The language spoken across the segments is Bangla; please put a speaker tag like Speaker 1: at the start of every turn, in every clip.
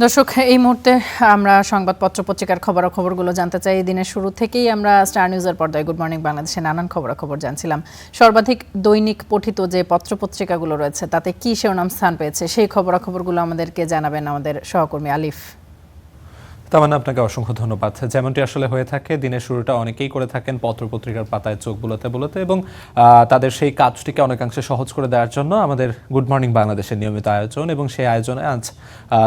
Speaker 1: দর্শক, এই মুহূর্তে আমরা সংবাদপত্র পত্রিকার খবরাখবরগুলো জানতে চাই। দিনের শুরু থেকেই আমরা স্টার নিউজের পর্দায় গুড মর্নিং বাংলাদেশে নানান খবরাখবর জানছিলাম। সর্বাধিক দৈনিক পঠিত যে পত্রপত্রিকাগুলো রয়েছে তাতে কি শিরোনাম স্থান পেয়েছে সেই খবরাখবরগুলো আমাদেরকে জানাবেন আমাদের সহকর্মী আলিফ।
Speaker 2: তামান্না, আপনাকে অসংখ্য ধন্যবাদ। যেমনটি আসলে হয়ে থাকে, দিনের শুরুটা অনেকেই করে থাকেন পত্রপত্রিকার পাতায় চোখ বুলাতে বুলাতে, এবং তাদের সেই কাজটিকে অনেকাংশে সহজ করে দেওয়ার জন্য আমাদের গুড মর্নিং বাংলাদেশের নিয়মিত আয়োজন, এবং সেই আয়োজনে আজ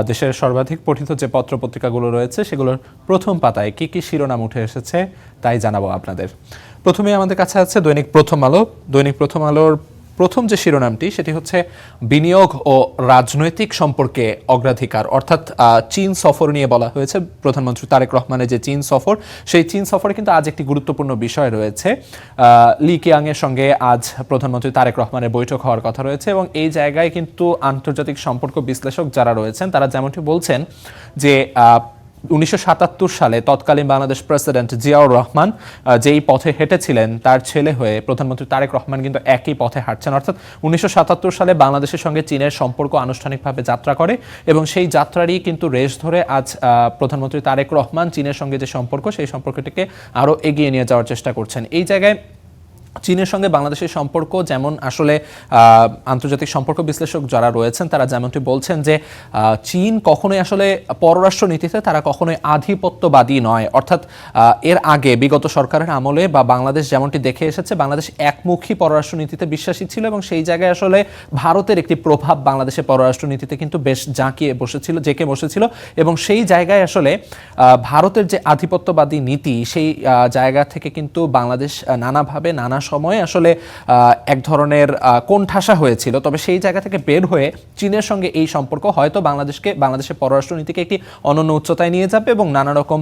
Speaker 2: দেশের সর্বাধিক পঠিত যে পত্রপত্রিকাগুলো রয়েছে সেগুলোর প্রথম পাতায় কি কি শিরোনাম উঠে এসেছে তাই জানাবো আপনাদের। প্রথমেই আমাদের কাছে আছে দৈনিক প্রথম আলো। দৈনিক প্রথম আলোর প্রথম যে শিরোনামটি সেটি হচ্ছে বিনিয়োগ ও রাজনৈতিক সম্পর্কে অগ্রাধিকার, অর্থাৎ চীন সফর নিয়ে বলা হয়েছে। প্রধানমন্ত্রী তারেক রহমানের যে চীন সফর, সেই চীন সফরে কিন্তু আজ একটি গুরুত্বপূর্ণ বিষয় রয়েছে। লি কিয়াংয়ের সঙ্গে আজ প্রধানমন্ত্রী তারেক রহমানের বৈঠক হওয়ার কথা রয়েছে, এবং এই জায়গায় কিন্তু আন্তর্জাতিক সম্পর্ক বিশ্লেষক যারা রয়েছেন তারা যেমনটি বলছেন যে 1977 সালে তৎকালীন বাংলাদেশ প্রেসিডেন্ট জিয়াউর রহমান যেই পথে হেঁটেছিলেন, তার ছেলে হয়ে প্রধানমন্ত্রী তারেক রহমান কিন্তু একই পথে হাঁটছেন। অর্থাৎ 1977 সালে বাংলাদেশের সঙ্গে চীনের সম্পর্ক আনুষ্ঠানিকভাবে যাত্রা করে, এবং সেই যাত্রারই কিন্তু রেশ ধরে আজ প্রধানমন্ত্রী তারেক রহমান চীনের সঙ্গে যে সম্পর্ক, সেই সম্পর্কটিকে আরও এগিয়ে নিয়ে যাওয়ার চেষ্টা করছেন। এই জায়গায় চীনের সঙ্গে বাংলাদেশের সম্পর্ক যেমন আসলে আন্তর্জাতিক সম্পর্ক বিশ্লেষক যারা রয়েছেন তারা যেমনটি বলছেন যে চীন কখনোই আসলে পররাষ্ট্র নীতিতে তারা কখনোই আধিপত্যবাদী নয়। অর্থাৎ এর আগে বিগত সরকারের আমলে বা বাংলাদেশ যেমনটি দেখে এসেছে, বাংলাদেশ একমুখী পররাষ্ট্র নীতিতে বিশ্বাসী ছিল, এবং সেই জায়গায় আসলে ভারতের একটি প্রভাব বাংলাদেশের পররাষ্ট্র নীতিতে কিন্তু বেশ জেঁকে বসেছিল, এবং সেই জায়গায় আসলে ভারতের যে আধিপত্যবাদী নীতি, সেই জায়গা থেকে কিন্তু বাংলাদেশ নানাভাবে নানা সময় আসলে এক ধরনের কোণঠাসা হয়েছিল। তবে সেই জায়গা থেকে বের হয়ে চীনের সঙ্গে এই সম্পর্ক হয়তো বাংলাদেশের পররাষ্ট্র নীতিকে একটি অনন্য উচ্চতায় নিয়ে যাবে, এবং নানা রকম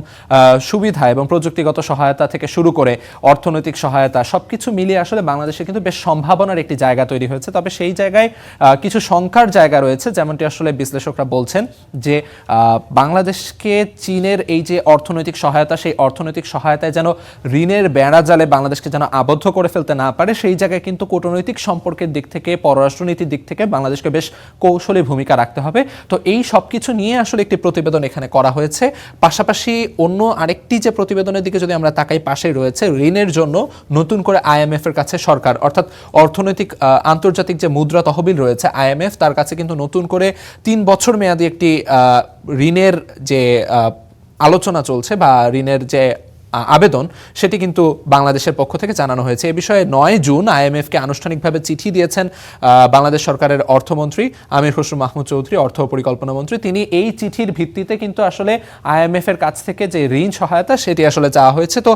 Speaker 2: সুবিধা এবং প্রযুক্তিগত সহায়তা থেকে শুরু করে অর্থনৈতিক সহায়তা সবকিছু মিলিয়ে আসলে বাংলাদেশে কিন্তু বেশ সম্ভাবনার একটি জায়গা তৈরি হয়েছে। তবে সেই জায়গায় কিছু শঙ্কার জায়গা রয়েছে, যেমনটি আসলে বিশ্লেষকরা বলছেন যে বাংলাদেশকে চীনের এই যে অর্থনৈতিক সহায়তা, সেই অর্থনৈতিক সহায়তায় যেন ঋণের বেড়াজালে বাংলাদেশকে যেন আবদ্ধ করে ফেলতে না পারে, সেই জায়গায় কিন্তু কূটনৈতিক সম্পর্কের দিক থেকে, পররাষ্ট্রনীতির দিক থেকে বাংলাদেশকে বেশ কৌশলী ভূমিকা রাখতে হবে। তো এই সব কিছু নিয়ে আসলে একটি প্রতিবেদন এখানে করা হয়েছে। পাশাপাশি অন্য আরেকটি যে প্রতিবেদনের দিকে যদি আমরা তাকাই, পাশেই রয়েছে ঋণের জন্য নতুন করে আইএমএফ এর কাছে সরকার, অর্থাৎ অর্থনৈতিক আন্তর্জাতিক যে মুদ্রা তহবিল রয়েছে আইএমএফ, তার কাছে কিন্তু নতুন করে 3 বছর মেয়াদী একটি ঋণের যে আলোচনা চলছে বা ঋণের যে আবেদন, সেটি কিন্তু বাংলাদেশের পক্ষ থেকে জানানো হয়েছে। এ বিষয়ে 9 জুন আইএমএফকে আনুষ্ঠানিকভাবে চিঠি দিয়েছেন বাংলাদেশ সরকারের অর্থমন্ত্রী আমির খসরু মাহমুদ চৌধুরী, অর্থ ও পরিকল্পনা মন্ত্রী। তিনি এই চিঠির ভিত্তিতে কিন্তু আসলে আইএমএফ এর কাছ থেকে যে ঋণ সহায়তা সেটি আসলে চাওয়া হয়েছে। তো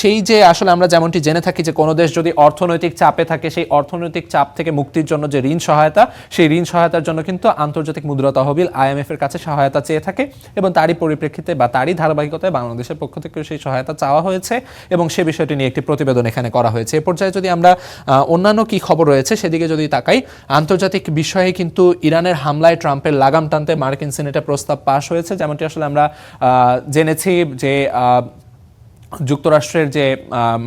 Speaker 2: সেই যে আসলে আমরা যেমনটি জেনে থাকি যে কোনো দেশ যদি অর্থনৈতিক চাপে থাকে, সেই অর্থনৈতিক চাপ থেকে মুক্তির জন্য যে ঋণ সহায়তা, সেই ঋণ সহায়তার জন্য কিন্তু আন্তর্জাতিক মুদ্রা তহবিল আইএমএফ এর কাছে সহায়তা চেয়ে থাকে, এবং তারই পরিপ্রেক্ষিতে বা তারই ধারাবাহিকতায় বাংলাদেশের পক্ষ থেকে সেই সহায়তা চাওয়া হয়েছে, এবং সে বিষয়টি নিয়ে একটি প্রতিবেদন এখানে করা হয়েছে। এ পর্যায়ে যদি আমরা অন্যান্য কি খবর রয়েছে সেদিকে যদি তাকাই, আন্তর্জাতিক বিষয়ে কিন্তু ইরানের হামলায় ট্রাম্পের লাগাম টানতে মার্কিন সিনেটে প্রস্তাব পাশ হয়েছে। যেমনটি আসলে আমরা জেনেছি যে যুক্তরাষ্ট্রের যে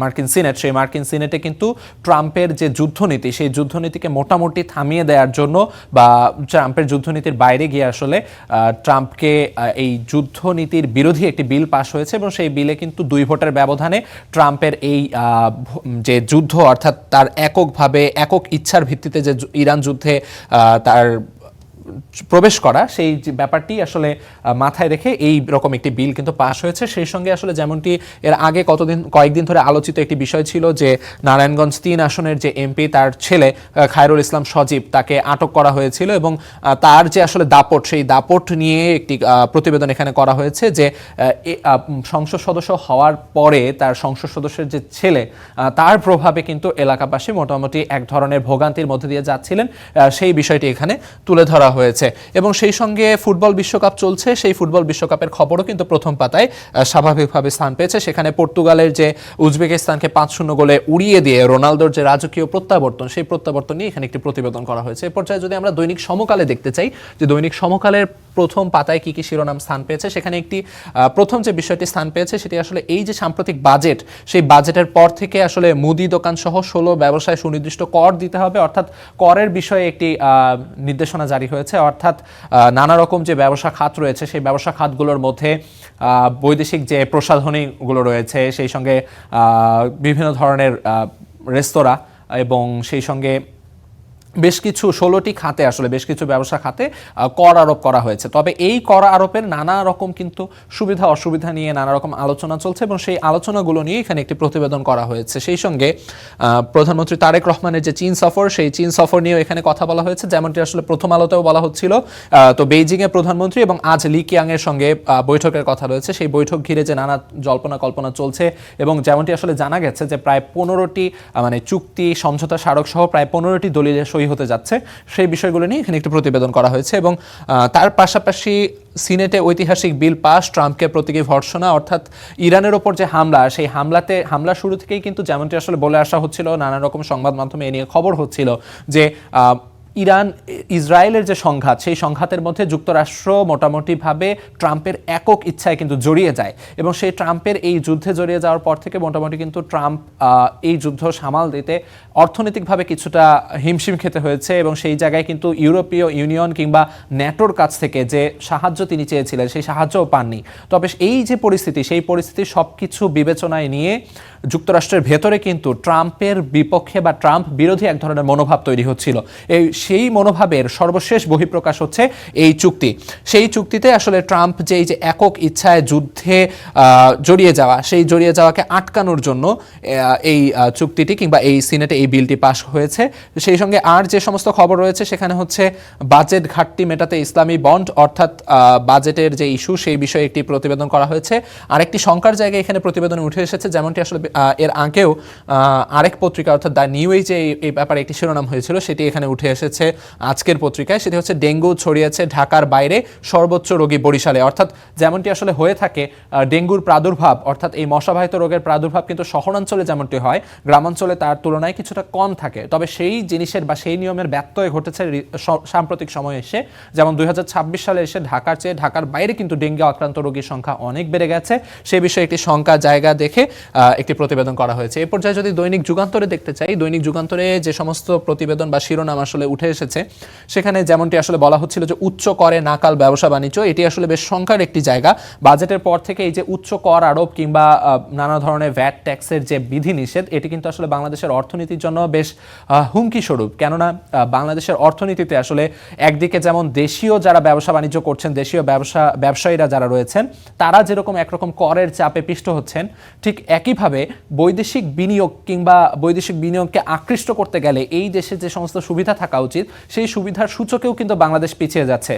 Speaker 2: মার্কিন সিনেট, সেই মার্কিন সিনেটে কিন্তু ট্রাম্পের যে যুদ্ধনীতি, সেই যুদ্ধনীতিকে মোটামুটি থামিয়ে দেওয়ার জন্য বা ট্রাম্পের যুদ্ধনীতির বাইরে গিয়ে আসলে ট্রাম্পকে এই যুদ্ধনীতির বিরোধী একটি বিল পাশ হয়েছে, এবং সেই বিলে কিন্তু 2 ভোটের ব্যবধানে ট্রাম্পের এই যে যুদ্ধ, অর্থাৎ তার একক ইচ্ছার ভিত্তিতে যে ইরান যুদ্ধে তার প্রবেশ করা, সেই ব্যাপারটি আসলে মাথায় রেখে এই রকম একটি বিল কিন্তু পাশ হয়েছে। সেই সঙ্গে আসলে যেমনটি এর আগে কয়েকদিন ধরে আলোচিত একটি বিষয় ছিল যে নারায়ণগঞ্জ 3 আসনের যে এমপি, তার ছেলে খায়রুল ইসলাম সজীব, তাকে আটক করা হয়েছিল, এবং তার যে আসলে দাপট, সেই দাপট নিয়ে একটি প্রতিবেদন এখানে করা হয়েছে যে সংসদ সদস্য হওয়ার পরে তার সংসদ সদস্যের যে ছেলে, তার প্রভাবে কিন্তু এলাকাবাসী মোটামুটি এক ধরনের ভোগান্তির মধ্যে দিয়ে যাচ্ছিলেন, সেই বিষয়টি এখানে তুলে ধরা হয়েছে। এবং সেই সঙ্গে ফুটবল বিশ্বকাপ চলছে, সেই ফুটবল বিশ্বকাপের খবরও কিন্তু প্রথম পাতায় স্বাভাবিকভাবে স্থান পেয়েছে। সেখানে পর্তুগালের যে উজবেকিস্তানকে 5-0 গোলে উড়িয়ে দিয়ে রোনালদোর যে রাজকীয় প্রত্যাবর্তন, সেই প্রত্যাবর্তন নিয়ে এখানে একটি প্রতিবেদন করা হয়েছে। এ পর্যায়ে যদি আমরা দৈনিক সমকালে দেখতে চাই যে দৈনিক সমকালের প্রথম পাতায় কি কি শিরোনাম স্থান পেয়েছে, সেখানে একটি প্রথম যে বিষয়টি স্থান পেয়েছে সেটি আসলে এই যে সাম্প্রতিক বাজেট, সেই বাজেটের পর থেকে আসলে মুদি দোকান সহ 16 ব্যবসায় সুনির্দিষ্ট কর দিতে হবে, অর্থাৎ করের বিষয়ে একটি নির্দেশনা জারি হয়েছে। হয়েছে, অর্থাৎ নানা রকম যে ব্যবসা খাত রয়েছে সেই ব্যবসা খাতগুলোর মধ্যে বৈদেশিক যে প্রসাধনীগুলো রয়েছে, সেই সঙ্গে বিভিন্ন ধরনের রেস্তোরাঁ এবং সেই সঙ্গে বেশ কিছু 16টি খাতে আসলে বেশ কিছু ব্যবসা খাতে কর আরোপ করা হয়েছে। তবে এই কর আরোপের নানা রকম কিন্তু সুবিধা অসুবিধা নিয়ে নানা রকম আলোচনা চলছে এবং সেই আলোচনাগুলো নিয়ে এখানে একটি প্রতিবেদন করা হয়েছে। সেই সঙ্গে প্রধানমন্ত্রী তারেক রহমানের যে চীন সফর, সেই চীন সফর নিয়েও এখানে কথা বলা হয়েছে, যেমনটি আসলে প্রথম আলোতেও বলা হচ্ছিল। তো বেইজিংয়ে প্রধানমন্ত্রী এবং আজ লি কিয়াংয়ের সঙ্গে বৈঠকের কথা রয়েছে। সেই বৈঠক ঘিরে যে নানা জল্পনা কল্পনা চলছে এবং যেমনটি আসলে জানা গেছে যে প্রায় 15টি মানে চুক্তি সমঝোতা স্মারক সহ প্রায় 15টি দলিলে সই হতে যাচ্ছে, সেই বিষয়গুলো নিয়ে এখানে একটি প্রতিবেদন করা হয়েছে। এবং তার পাশাপাশি সিনেটে ঐতিহাসিক বিল পাস, ট্রাম্পকে প্রতীকী ভর্ৎসনা, অর্থাৎ ইরানের ওপর যে হামলা, সেই হামলা শুরু থেকেই কিন্তু যেমনটি আসলে বলে আসা হচ্ছিল, নানা রকম সংবাদ মাধ্যমে এ নিয়ে খবর হচ্ছিল যে ইরান ইসরায়েলের যে সংঘাত, সেই সংঘাতের মধ্যে যুক্তরাষ্ট্র মোটামুটিভাবে ট্রাম্পের একক ইচ্ছায় কিন্তু জড়িয়ে যায় এবং সেই ট্রাম্পের এই যুদ্ধে জড়িয়ে যাওয়ার পর থেকে মোটামুটি কিন্তু ট্রাম্প এই যুদ্ধ সামাল দিতে অর্থনৈতিকভাবে কিছুটা হিমশিম খেতে হয়েছে এবং সেই জায়গায় কিন্তু ইউরোপীয় ইউনিয়ন কিংবা ন্যাটোর কাছ থেকে যে সাহায্য তিনি চেয়েছিলেন সেই সাহায্যও পাননি। তবে এই যে পরিস্থিতি, সেই পরিস্থিতি সব কিছু বিবেচনায় নিয়ে যুক্তরাষ্ট্রের ভেতরে কিন্তু ট্রাম্পের বিপক্ষে বা ট্রাম্প বিরোধী এক ধরনের মনোভাব তৈরি হচ্ছিল। সেই মনোভাবের সর্বশেষ বহিঃপ্রকাশ হচ্ছে এই চুক্তি। সেই চুক্তিতে আসলে ট্রাম্প যে এই যে একক ইচ্ছায় যুদ্ধে জড়িয়ে যাওয়া, সেই জড়িয়ে যাওয়াকে আটকানোর জন্য এই চুক্তিটি কিংবা এই সিনেটে এই বিলটি পাশ হয়েছে। সেই সঙ্গে আর যে সমস্ত খবর রয়েছে সেখানে হচ্ছে বাজেট ঘাটতি মেটাতে ইসলামী বন্ড, অর্থাৎ বাজেটের যে ইস্যু, সেই বিষয়ে একটি প্রতিবেদন করা হয়েছে। আরেকটি শঙ্কার জায়গায় এখানে প্রতিবেদনে উঠে এসেছে, যেমনটি আসলে এর আগেও আরেক পত্রিকা অর্থাৎ দ্য নিউ এজে এই ব্যাপারে একটি শিরোনাম হয়েছিল, সেটি এখানে উঠে এসেছে আজকের পত্রিকায়। সেটি হচ্ছে ডেঙ্গু ছড়িয়েছে ঢাকার বাইরে, সর্বোচ্চ রোগী বরিশালে। অর্থাৎ যেমনটি আসলে হয়ে থাকে ডেঙ্গুর প্রাদুর্ভাব, অর্থাৎ এই মশাবাহিত রোগের প্রাদুর্ভাব কিন্তু শহরাঞ্চলে যেমনটি হয়, গ্রামাঞ্চলে তার তুলনায় কিছুটা কম থাকে। তবে সেই জিনিসের বা সেই নিয়মের ব্যত্যয় ঘটেছে সাম্প্রতিক সময়ে এসে, যেমন 2026 সালে এসে ঢাকার চেয়ে ঢাকার বাইরে কিন্তু ডেঙ্গু আক্রান্ত রোগীর সংখ্যা অনেক বেড়ে গেছে। সে বিষয়ে একটি শঙ্কা জায়গা দেখে একটি প্রতিবেদন করা হয়েছে। এ পর্যায়ে যদি দৈনিক যুগান্তরে দেখতে চাই, দৈনিক যুগান্তরে যে সমস্ত প্রতিবেদন বা শিরোনাম আসলে উঠে এসেছে, সেখানে যেমনটি আসলে বলা হচ্ছিল যে উচ্চ করে নাকাল ব্যবসা বাণিজ্য, এটি আসলে বেশ শঙ্কার একটি জায়গা। বাজেটের পর থেকে এই যে উচ্চ কর আরোপ কিংবা নানা ধরনের ভ্যাট ট্যাক্সের যে বিধিনিষেধ, এটি কিন্তু আসলে বাংলাদেশের অর্থনীতির জন্য বেশ হুমকি স্বরূপ। কেননা বাংলাদেশের অর্থনীতিতে আসলে একদিকে যেমন দেশীয় যারা ব্যবসা বাণিজ্য করছেন, দেশীয় ব্যবসায়ীরা যারা রয়েছেন, তারা যেরকম একরকম করের চাপে পিষ্ট হচ্ছেন, ঠিক একইভাবে বৈদেশিক বিনিয়োগ কিংবা বৈদেশিক বিনিয়োগকে আকৃষ্ট করতে গেলে এই দেশে যে সমস্ত সুবিধা থাকা উচিত, সেই সুবিধার সূচকেও কিন্তু বাংলাদেশ পিছিয়ে যাচ্ছে।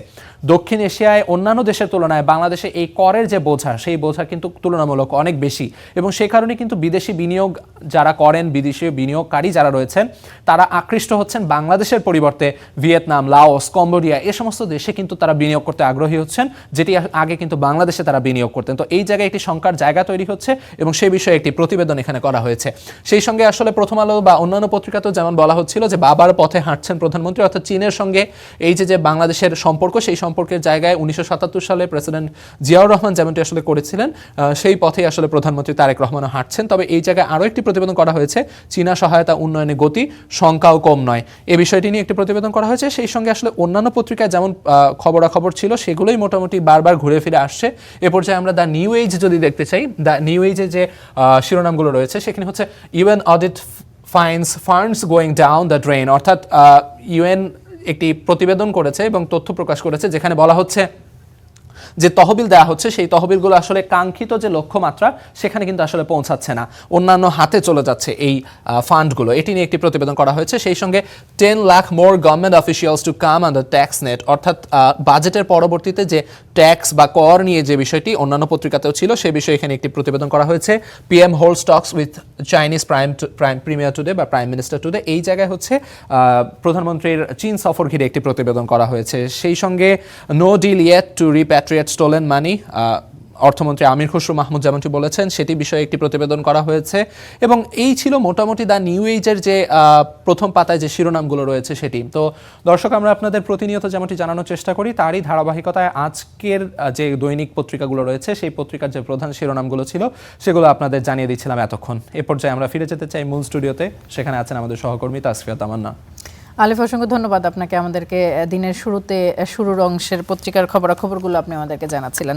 Speaker 2: দক্ষিণ এশিয়ায় অন্যান্য দেশের তুলনায় বাংলাদেশে এই করের যে বোঝা, সেই বোঝা কিন্তু তুলনামূলক অনেক বেশি এবং সেই কারণে কিন্তু বিদেশি বিনিয়োগ যারা করেন, বিদেশি বিনিয়োগকারী যারা রয়েছেন, তারা আকৃষ্ট হচ্ছেন বাংলাদেশের পরিবর্তে ভিয়েতনাম, লাওস, কম্বোডিয়া এ সমস্ত দেশে কিন্তু তারা বিনিয়োগ করতে আগ্রহী হচ্ছেন, যেটি আগে কিন্তু বাংলাদেশে তারা বিনিয়োগ করতেন। তো এই জায়গায় একটি শঙ্কার জায়গা তৈরি হচ্ছে এবং সেই বিষয়ে একটি প্রতিবেদন এখানে করা হয়েছে। সেই সঙ্গে আসলে প্রথম আলো বা অন্যান্য পত্রিকাতেও যেমন বলা হচ্ছিল যে বাবার পথে হাঁটছেন প্রধানমন্ত্রী, অর্থাৎ চীনের সঙ্গে এই যে বাংলাদেশের সম্পর্ক, সেই সম্পর্কের জায়গায় 1977 সালে প্রেসিডেন্ট জিয়াউর রহমান যেমনটি আসলে করেছিলেন, সেই পথেই আসলে প্রধানমন্ত্রী তারেক রহমানও হাঁটছেন। তবে এই জায়গায় আরও একটি প্রতিবেদন করা হয়েছে, চীনা সহায়তা উন্নয়নে গতি, শঙ্কাও কম নয়, এই বিষয়টি নিয়ে একটি প্রতিবেদন করা হয়েছে। সেই সঙ্গে আসলে অন্যান্য পত্রিকায় যেমন খবরাখবর ছিল, সেগুলোই মোটামুটি বারবার ঘুরে ফিরে আসছে। এ পর্যায়ে আমরা দ্য নিউ এজ যদি দেখতে চাই, দ্য নিউ এজে যে শিরোনামগুলো রয়েছে সেখানে হচ্ছে UN audit finds funds going down the drain, অর্থাৎ ইউএন একটি প্রতিবেদন করেছে এবং তথ্য প্রকাশ করেছে, যেখানে বলা হচ্ছে যে তহবিল দেওয়া হচ্ছে, সেই তহবিলগুলো আসলে কাঙ্ক্ষিত যে লক্ষ্যমাত্রা সেখানে কিন্তু আসলে পৌঁছাচ্ছে না, অন্যান্য হাতে চলে যাচ্ছে এই ফান্ডগুলো। এটি নিয়ে একটি প্রতিবেদন করা হয়েছে। সেই সঙ্গে 10 lakh more government officials to come under tax net, অর্থাৎ বাজেটের পরবর্তীতে যে ট্যাক্স বা কর নিয়ে যে বিষয়টি অন্যান্য পত্রিকাতেও ছিল, সেই বিষয়ে এখানে একটি প্রতিবেদন করা হয়েছে। PM holds Tux with Chinese prime premier today বা প্রাইম মিনিস্টার টুডে, এই জায়গায় হচ্ছে প্রধানমন্ত্রীর চীন সফর ঘিরে একটি প্রতিবেদন করা হয়েছে। সেই সঙ্গে no deal yet to repatriate stolen money, অর্থমন্ত্রী আমির খসরু মাহমুদ যেমনটি বলেছেন, সেটি বিষয়ে একটি প্রতিবেদন করা হয়েছে। এবং এই ছিল মোটামুটি দ্য নিউ এজের যে প্রথম পাতায় যে শিরোনামগুলো রয়েছে সেটি। তো দর্শক, আমরা আপনাদের প্রতিনিয়ত যেমনটি জানানোর চেষ্টা করি, তারই ধারাবাহিকতায় আজকের যে দৈনিক পত্রিকাগুলো রয়েছে, সেই পত্রিকার যে প্রধান শিরোনামগুলো ছিল সেগুলো আপনাদের জানিয়ে দিচ্ছিলাম এতক্ষণ। এ পর্যায়ে আমরা ফিরে যেতে চাই মূল স্টুডিওতে, সেখানে আছেন আমাদের সহকর্মী তাসফিয়া তামান্না।
Speaker 1: আলিফ, অসংখ্য ধন্যবাদ আপনাকে, আমাদেরকে দিনের শুরুতে শুরুর অংশের পত্রিকার খবরাখবরগুলো আপনি আমাদেরকে জানাচ্ছিলেন।